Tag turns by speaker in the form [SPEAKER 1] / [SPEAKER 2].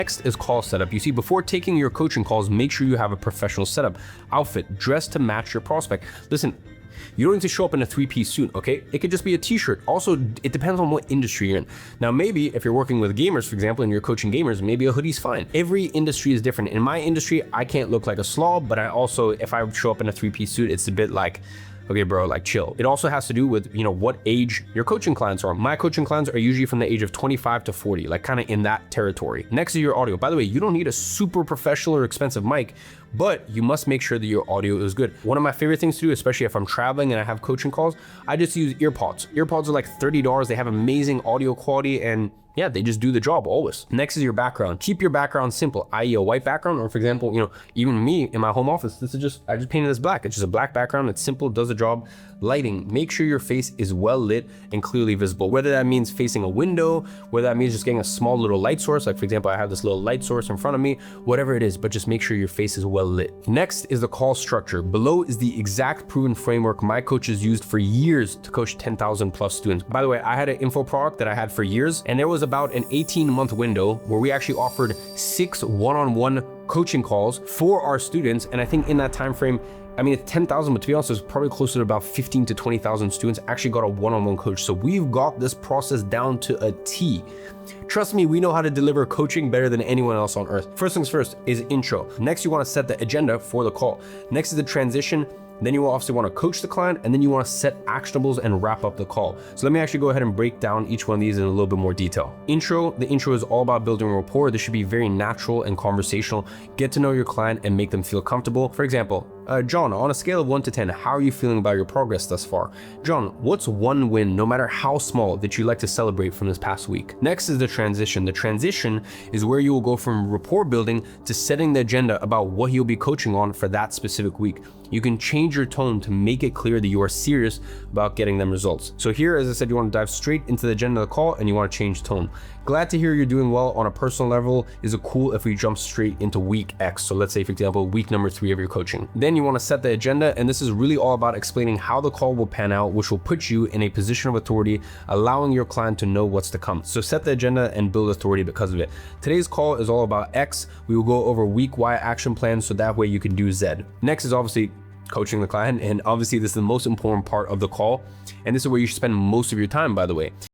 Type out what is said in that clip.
[SPEAKER 1] Next is call setup. You see, before taking your coaching calls, make sure you have a professional setup. Outfit, dress to match your prospect. Listen, you don't need to show up in a three-piece suit, okay? It could just be a t-shirt. Also, it depends on what industry you're in. Now, maybe if you're working with gamers, for example, and you're coaching gamers, maybe a hoodie's fine. Every industry is different. In my industry, I can't look like a slob, but I also, if I show up in a three-piece suit, it's a bit like, okay, bro, like chill. It also has to do with, what age your coaching clients are. My coaching clients are usually from the age of 25 to 40, like kind of in that territory. Next is your audio. By the way, you don't need a super professional or expensive mic, but you must make sure that your audio is good. One of my favorite things to do, especially if I'm traveling and I have coaching calls, I just use earpods. Earpods are like $30. They have amazing audio quality and yeah, they just do the job always. Next is your background. Keep your background simple, i.e. a white background, or for example, even me in my home office, I just painted this black. It's just a black background. It's simple, does the job. Lighting, make sure your face is well lit and clearly visible. Whether that means facing a window, whether that means just getting a small little light source, like for example, I have this little light source in front of me, whatever it is, but just make sure your face is well lit. Next is the call structure. Below is the exact proven framework my coaches used for years to coach 10,000 plus students. By the way, I had an info product that I had for years, and there was about an 18-month window where we actually offered 6 one-on-one coaching calls for our students. And I think in that time frame, it's 10,000, but to be honest, it's probably closer to about 15 to 20,000 students actually got a one-on-one coach. So we've got this process down to a T. Trust me, we know how to deliver coaching better than anyone else on earth. First things first is intro. Next, you want to set the agenda for the call. Next is the transition. Then you will obviously want to coach the client, and then you want to set actionables and wrap up the call. So let me actually go ahead and break down each one of these in a little bit more detail. The intro is all about building rapport. This should be very natural and conversational. Get to know your client and make them feel comfortable. For example, John, on a scale of 1 to 10, how are you feeling about your progress thus far? John, what's one win, no matter how small, that you like to celebrate from this past week? Next is the transition. The transition is where you will go from rapport building to setting the agenda about what you'll be coaching on for that specific week. You can change your tone to make it clear that you are serious about getting them results. So here, as I said, you want to dive straight into the agenda of the call and you want to change tone. Glad to hear you're doing well on a personal level. Is it cool if we jump straight into week X? So let's say, for example, week number 3 of your coaching. Then you want to set the agenda, and this is really all about explaining how the call will pan out, which will put you in a position of authority, allowing your client to know what's to come. So set the agenda and build authority because of it. Today's call is all about X. We will go over week Y action plans so that way you can do Z. Next is obviously coaching the client, and obviously this is the most important part of the call, and this is where you should spend most of your time, by the way.